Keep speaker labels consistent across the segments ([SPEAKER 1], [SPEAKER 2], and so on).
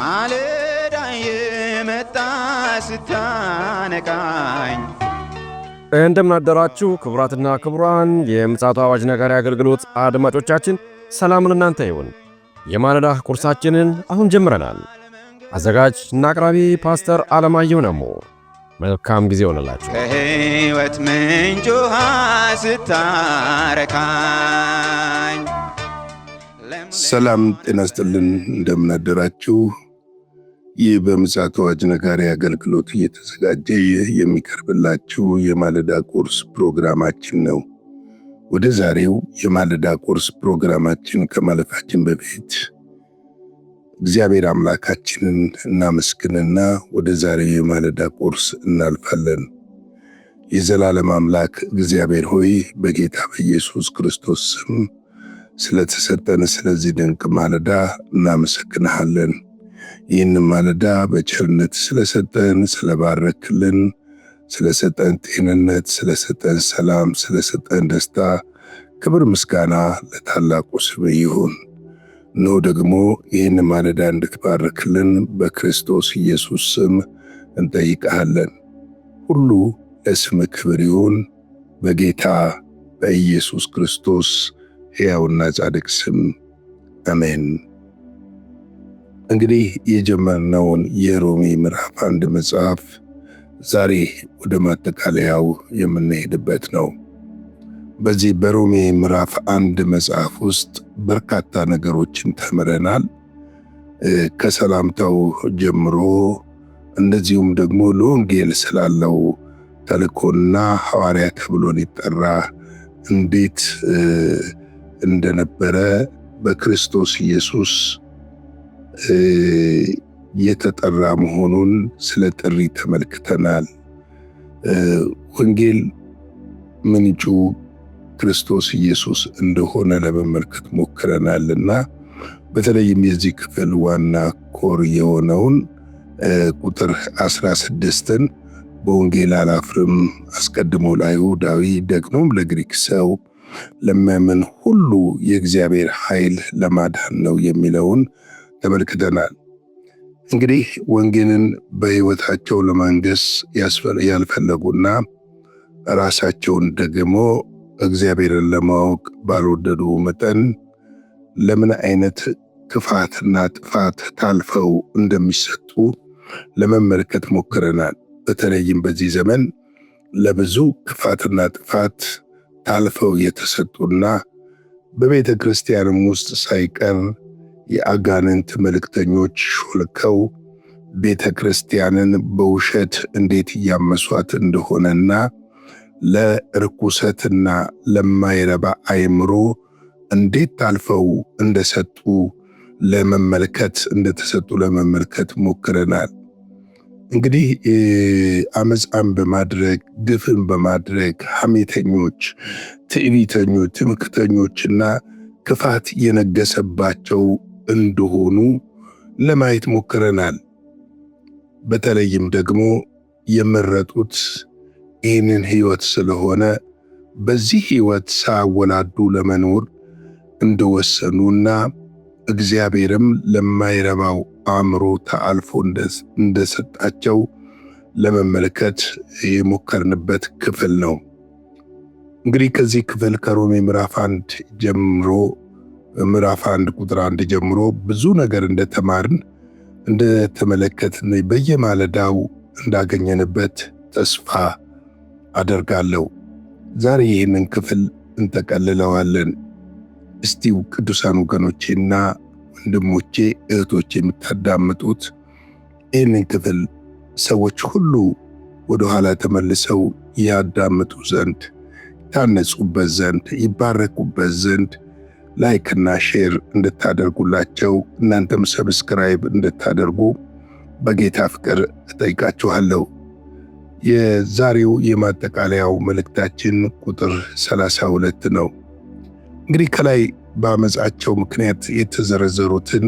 [SPEAKER 1] ማለዳ የመጣ ስታነቃኝ
[SPEAKER 2] እንደምን አደራችሁ ክቡራትና ክቡራን የምፅዓቱ አዋጅ ነጋሪ አገልግሎት አድማጮቻችን፣ ሰላም ለእናንተ ይሁን። የማለዳ ቁርሳችንን አሁን ጀምረናል። አዘጋጅ እና አቅራቢ ፓስተር አለማየሁ ነሞ። መልካም ጊዜ ይሆንላችሁ።
[SPEAKER 1] ከሕይወት ምንጭ ውሃ ስታረካኝ
[SPEAKER 3] ሰላም ጤና ይስጥልን። እንደምን አደራችሁ። ይህ በምፅዓቱ አዋጅ ነጋሪ አገልግሎት እየተዘጋጀ የሚቀርብላችሁ የማለዳ ቁርስ ፕሮግራማችን ነው። ወደ ዛሬው የማለዳ ቁርስ ፕሮግራማችን ከማለፋችን በፊት እግዚአብሔር አምላካችንን እናመስግንና ወደ ዛሬው የማለዳ ቁርስ እናልፋለን። የዘላለም አምላክ እግዚአብሔር ሆይ በጌታ በኢየሱስ ክርስቶስ ስም ስለተሰጠን ስለዚህ ድንቅ ማለዳ እናመሰግንሃለን። ይህን ማለዳ በቸርነት ስለሰጠን፣ ስለባረክልን፣ ስለሰጠን ጤንነት፣ ስለሰጠን ሰላም፣ ስለሰጠን ደስታ ክብር ምስጋና ለታላቁ ስም ይሁን። ነው ደግሞ ይህን ማለዳ እንድትባርክልን በክርስቶስ ኢየሱስ ስም እንጠይቅሃለን። ሁሉ ለስም ክብር ይሁን በጌታ በኢየሱስ ክርስቶስ ሕያውና ጻድቅ ስም አሜን። እንግዲህ የጀመርነውን የሮሜ ምዕራፍ 1 መጽሐፍ ዛሬ ወደ ማጠቃለያው የምንሄድበት ነው። በዚህ በሮሜ ምዕራፍ 1 መጽሐፍ ውስጥ በርካታ ነገሮችን ተምረናል። ከሰላምታው ጀምሮ እንደዚሁም ደግሞ ለወንጌል ስላለው ተልእኮና ሐዋርያ ተብሎ ሊጠራ እንዴት እንደነበረ በክርስቶስ ኢየሱስ የተጠራ መሆኑን ስለ ጥሪ ተመልክተናል። ወንጌል ምንጩ ክርስቶስ ኢየሱስ እንደሆነ ለመመልከት ሞክረናልና በተለይም የዚህ ክፍል ዋና ኮር የሆነውን ቁጥር 16ን በወንጌል አላፍርም አስቀድሞ ለአይሁዳዊ ደግሞም ለግሪክ ሰው ለሚያምን ሁሉ የእግዚአብሔር ኃይል ለማዳን ነው የሚለውን ተመልክተናል። እንግዲህ ወንጌልን በሕይወታቸው ለማንገስ ያልፈለጉና ራሳቸውን ደግሞ እግዚአብሔርን ለማወቅ ባልወደዱ መጠን ለምን አይነት ክፋትና ጥፋት ታልፈው እንደሚሰጡ ለመመልከት ሞክረናል። በተለይም በዚህ ዘመን ለብዙ ክፋትና ጥፋት ታልፈው የተሰጡና በቤተ ክርስቲያንም ውስጥ ሳይቀር የአጋንንት መልእክተኞች ሾልከው ቤተ ክርስቲያንን በውሸት እንዴት እያመሷት እንደሆነና ለርኩሰትና ለማይረባ አእምሮ እንዴት ታልፈው እንደተሰጡ ለመመልከት ሞክረናል። እንግዲህ አመፃን በማድረግ ግፍን በማድረግ ሐሜተኞች፣ ትዕቢተኞች፣ ትምክህተኞችና ክፋት የነገሰባቸው እንደሆኑ ለማየት ሞክረናል። በተለይም ደግሞ የመረጡት ይህንን ሕይወት ስለሆነ በዚህ ሕይወት ሳያወላዱ ለመኖር እንደወሰኑና እግዚአብሔርም ለማይረባው አእምሮ ተላልፎ እንደሰጣቸው ለመመልከት የሞከርንበት ክፍል ነው። እንግዲህ ከዚህ ክፍል ከሮሜ ምዕራፍ 1 ቁጥር 1 ጀምሮ ብዙ ነገር እንደተማርን እንደተመለከትን በየማለዳው እንዳገኘንበት ተስፋ አደርጋለሁ። ዛሬ ይህንን ክፍል እንጠቀልለዋለን። እስቲ ቅዱሳን ወገኖቼና ወንድሞቼ እህቶቼ የምታዳምጡት ይህንን ክፍል ሰዎች ሁሉ ወደ ኋላ ተመልሰው ያዳምጡ ዘንድ፣ ታነጹበት ዘንድ፣ ይባረኩበት ዘንድ ላይክና ሼር እንድታደርጉላቸው እናንተም ሰብስክራይብ እንድታደርጉ በጌታ ፍቅር እጠይቃችኋለሁ። የዛሬው የማጠቃለያው መልእክታችን ቁጥር 32 ነው። እንግዲህ ከላይ በአመፃቸው ምክንያት የተዘረዘሩትን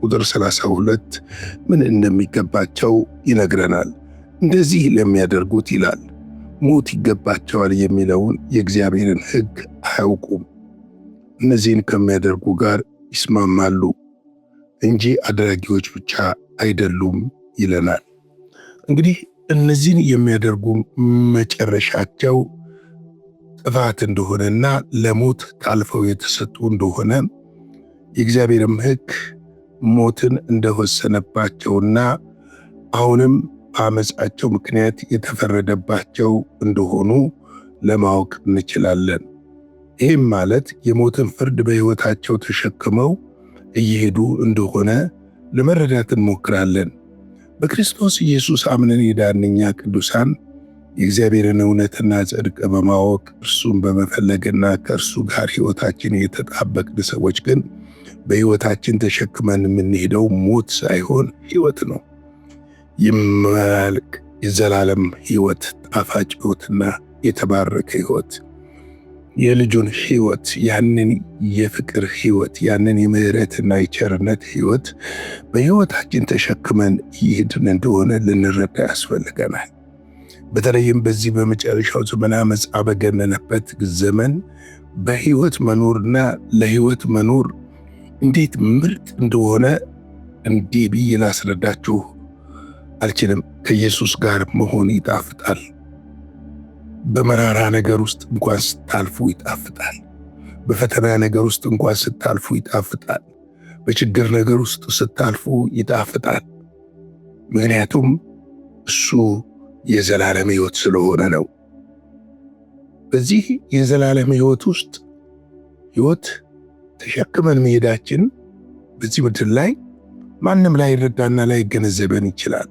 [SPEAKER 3] ቁጥር 32 ምን እንደሚገባቸው ይነግረናል። እንደዚህ ለሚያደርጉት ይላል ሞት ይገባቸዋል የሚለውን የእግዚአብሔርን ሕግ አያውቁም። እነዚህን ከሚያደርጉ ጋር ይስማማሉ። እንጂ አድራጊዎች ብቻ አይደሉም ይለናል። እንግዲህ እነዚህን የሚያደርጉ መጨረሻቸው ጥፋት እንደሆነና ለሞት ታልፈው የተሰጡ እንደሆነ የእግዚአብሔርም ሕግ ሞትን እንደወሰነባቸውና አሁንም በአመፃቸው ምክንያት የተፈረደባቸው እንደሆኑ ለማወቅ እንችላለን። ይህም ማለት የሞትን ፍርድ በሕይወታቸው ተሸክመው እየሄዱ እንደሆነ ለመረዳት እንሞክራለን። በክርስቶስ ኢየሱስ አምነን የዳንን እኛ ቅዱሳን የእግዚአብሔርን እውነትና ጽድቅ በማወቅ እርሱን በመፈለግና ከእርሱ ጋር ሕይወታችን የተጣበቅን ሰዎች ግን በሕይወታችን ተሸክመን የምንሄደው ሞት ሳይሆን ሕይወት ነው። የማያልቅ የዘላለም ሕይወት፣ ጣፋጭ ሕይወትና የተባረከ ሕይወት፣ የልጁን ሕይወት፣ ያንን የፍቅር ሕይወት፣ ያንን የምህረትና የቸርነት ሕይወት በሕይወታችን ተሸክመን ይሄድን እንደሆነ ልንረዳ ያስፈልገናል። በተለይም በዚህ በመጨረሻው ዘመን አመፃ በገነነበት ዘመን በሕይወት መኖርና ለሕይወት መኖር እንዴት ምርጥ እንደሆነ እንዲህ ብዬ ላስረዳችሁ አልችልም። ከኢየሱስ ጋር መሆን ይጣፍጣል። በመራራ ነገር ውስጥ እንኳን ስታልፉ ይጣፍጣል። በፈተና ነገር ውስጥ እንኳን ስታልፉ ይጣፍጣል። በችግር ነገር ውስጥ ስታልፉ ይጣፍጣል። ምክንያቱም እሱ የዘላለም ሕይወት ስለሆነ ነው። በዚህ የዘላለም ሕይወት ውስጥ ሕይወት ተሸክመን መሄዳችን በዚህ ምድር ላይ ማንም ላይ ይረዳና ላይ ይገነዘበን ይችላል።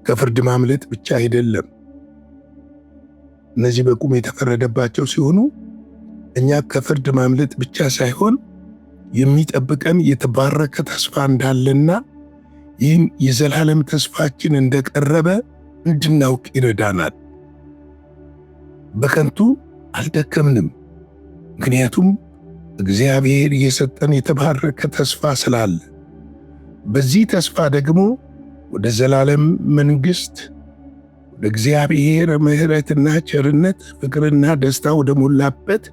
[SPEAKER 3] ከፍርድ ማምለጥ ብቻ አይደለም። እነዚህ በቁም የተፈረደባቸው ሲሆኑ እኛ ከፍርድ ማምለጥ ብቻ ሳይሆን የሚጠብቀን የተባረከ ተስፋ እንዳለና ይህም የዘላለም ተስፋችን እንደቀረበ እንድናውቅ ይረዳናል። በከንቱ አልደከምንም። ምክንያቱም እግዚአብሔር የሰጠን የተባረከ ተስፋ ስላለ፣ በዚህ ተስፋ ደግሞ ወደ ዘላለም መንግሥት፣ ወደ እግዚአብሔር ምሕረትና ቸርነት፣ ፍቅርና ደስታ ወደ ሞላበት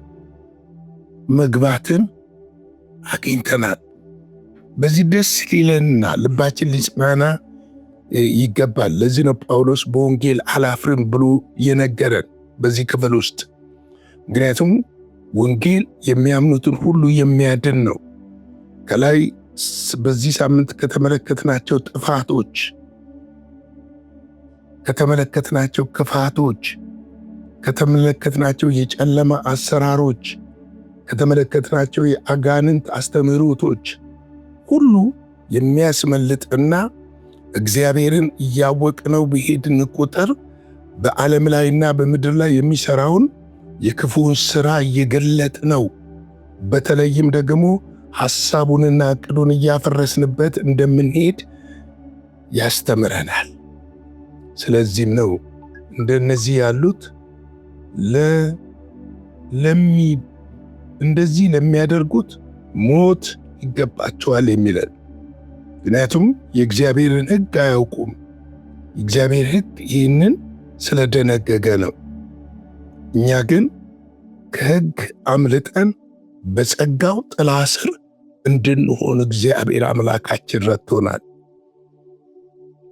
[SPEAKER 3] መግባትን አግኝተናል። በዚህ ደስ ሊለንና ልባችን ሊጽናና ይገባል። ለዚህ ነው ጳውሎስ በወንጌል አላፍርም ብሎ የነገረን በዚህ ክፍል ውስጥ። ምክንያቱም ወንጌል የሚያምኑትን ሁሉ የሚያድን ነው። ከላይ በዚህ ሳምንት ከተመለከትናቸው ጥፋቶች፣ ከተመለከትናቸው ክፋቶች፣ ከተመለከትናቸው የጨለማ አሰራሮች፣ ከተመለከትናቸው የአጋንንት አስተምህሮቶች ሁሉ የሚያስመልጥና እግዚአብሔርን እያወቅነው በሄድን ቁጥር በዓለም ላይና በምድር ላይ የሚሰራውን የክፉውን ሥራ እየገለጥ ነው። በተለይም ደግሞ ሐሳቡንና ዕቅዱን እያፈረስንበት እንደምንሄድ ያስተምረናል። ስለዚህም ነው እንደነዚህ ያሉት እንደዚህ ለሚያደርጉት ሞት ይገባቸዋል የሚለን። ምክንያቱም የእግዚአብሔርን ሕግ አያውቁም። የእግዚአብሔር ሕግ ይህንን ስለደነገገ ነው። እኛ ግን ከሕግ አምልጠን በጸጋው ጥላ ስር እንድንሆን እግዚአብሔር አምላካችን ረድቶናል።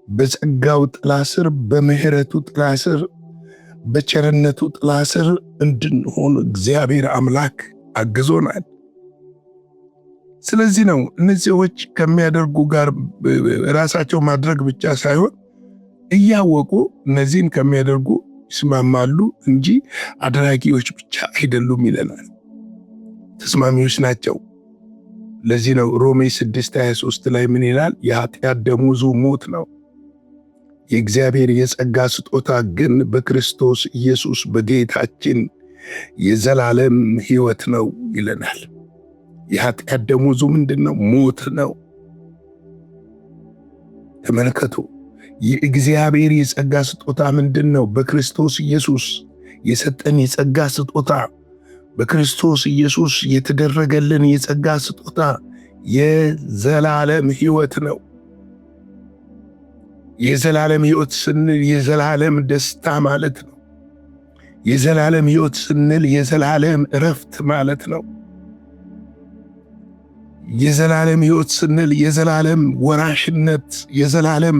[SPEAKER 3] በጸጋው ጥላ ስር፣ በምሕረቱ ጥላ ስር፣ በቸርነቱ ጥላ ስር እንድንሆን እግዚአብሔር አምላክ አግዞናል። ስለዚህ ነው እነዚህ ሰዎች ከሚያደርጉ ጋር ራሳቸው ማድረግ ብቻ ሳይሆን እያወቁ እነዚህን ከሚያደርጉ ይስማማሉ እንጂ አድራጊዎች ብቻ አይደሉም ይለናል። ተስማሚዎች ናቸው። ለዚህ ነው ሮሜ 6:23 ላይ ምን ይላል? የኃጢአት ደመወዙ ሞት ነው፣ የእግዚአብሔር የጸጋ ስጦታ ግን በክርስቶስ ኢየሱስ በጌታችን የዘላለም ሕይወት ነው ይለናል። የኃጢአት ደመወዙ ምንድን ነው? ሞት ነው። ተመልከቱ። የእግዚአብሔር የጸጋ ስጦታ ምንድን ነው? በክርስቶስ ኢየሱስ የሰጠን የጸጋ ስጦታ፣ በክርስቶስ ኢየሱስ የተደረገልን የጸጋ ስጦታ የዘላለም ሕይወት ነው። የዘላለም ሕይወት ስንል የዘላለም ደስታ ማለት ነው። የዘላለም ሕይወት ስንል የዘላለም እረፍት ማለት ነው። የዘላለም ሕይወት ስንል የዘላለም ወራሽነት፣ የዘላለም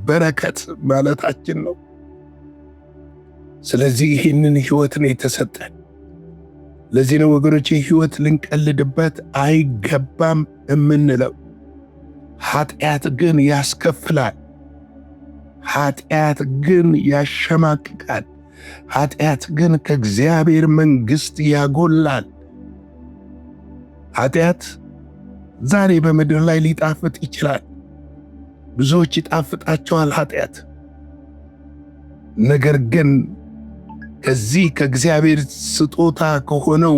[SPEAKER 3] በረከት ማለታችን ነው። ስለዚህ ይህንን ሕይወት ነው የተሰጠን። ለዚህ ነው ወገኖቼ ሕይወት ልንቀልድበት አይገባም የምንለው። ኃጢአት ግን ያስከፍላል። ኃጢአት ግን ያሸማቅቃል። ኃጢአት ግን ከእግዚአብሔር መንግሥት ያጎላል። ኃጢአት ዛሬ በምድር ላይ ሊጣፍጥ ይችላል። ብዙዎች ይጣፍጣቸዋል ኃጢአት። ነገር ግን ከዚህ ከእግዚአብሔር ስጦታ ከሆነው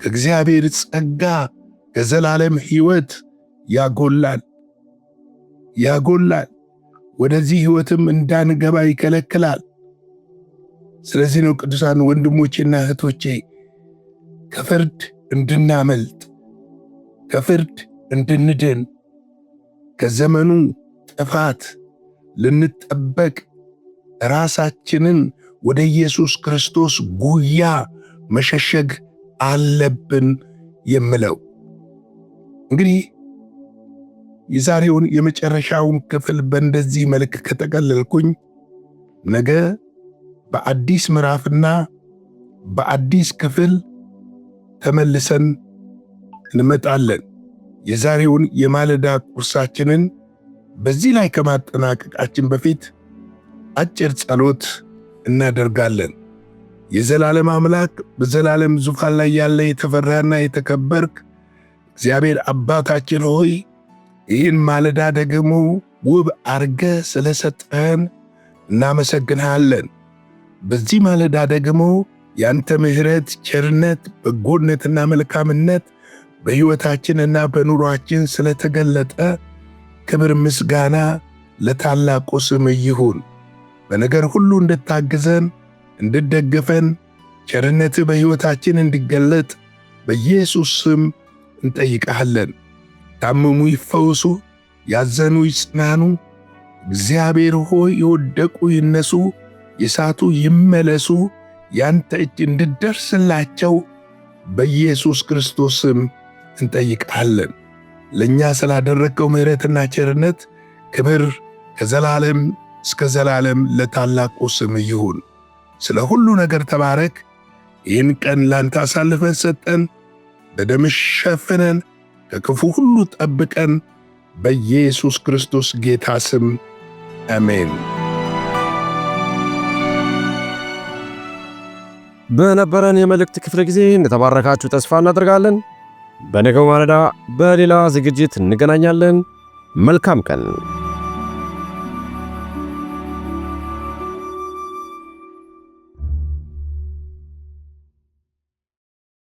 [SPEAKER 3] ከእግዚአብሔር ጸጋ ከዘላለም ሕይወት ያጎላል። ወደዚህ ሕይወትም እንዳንገባ ይከለክላል። ስለዚህ ነው ቅዱሳን ወንድሞቼና እህቶቼ ከፍርድ እንድናመልጥ፣ ከፍርድ እንድንድን፣ ከዘመኑ ጥፋት ልንጠበቅ ራሳችንን ወደ ኢየሱስ ክርስቶስ ጉያ መሸሸግ አለብን የምለው። እንግዲህ የዛሬውን የመጨረሻውን ክፍል በእንደዚህ መልክ ከጠቀለልኩኝ ነገ በአዲስ ምዕራፍና በአዲስ ክፍል ተመልሰን እንመጣለን። የዛሬውን የማለዳ ቁርሳችንን በዚህ ላይ ከማጠናቀቃችን በፊት አጭር ጸሎት እናደርጋለን። የዘላለም አምላክ በዘላለም ዙፋን ላይ ያለ የተፈራና የተከበርክ እግዚአብሔር አባታችን ሆይ ይህን ማለዳ ደግሞ ውብ አርገ ስለሰጠን እናመሰግንሃለን። በዚህ ማለዳ ደግሞ ያንተ ምሕረት፣ ቸርነት፣ በጎነትና መልካምነት በሕይወታችንና በኑሯችን ስለተገለጠ ክብር ምስጋና ለታላቁ ስም ይሁን። በነገር ሁሉ እንድታግዘን እንድደግፈን ቸርነት በሕይወታችን እንዲገለጥ በኢየሱስ ስም እንጠይቃለን። ታመሙ ይፈወሱ፣ ያዘኑ ይጽናኑ። እግዚአብሔር ሆይ የወደቁ ይነሱ፣ የሳቱ ይመለሱ። ያንተ እጅ እንድደርስላቸው በኢየሱስ ክርስቶስ ስም እንጠይቃለን። ለእኛ ስላደረግከው ምሕረትና ቸርነት ክብር ከዘላለም እስከ ዘላለም ለታላቁ ስም ይሁን። ስለ ሁሉ ነገር ተባረክ። ይህን ቀን ላንተ አሳልፈን ሰጠን። በደምህ ሸፍነን ከክፉ ሁሉ ጠብቀን በኢየሱስ ክርስቶስ ጌታ ስም አሜን።
[SPEAKER 2] በነበረን የመልእክት ክፍለ ጊዜ እንደተባረካችሁ ተስፋ እናደርጋለን። በነገው ማለዳ በሌላ ዝግጅት እንገናኛለን። መልካም ቀን።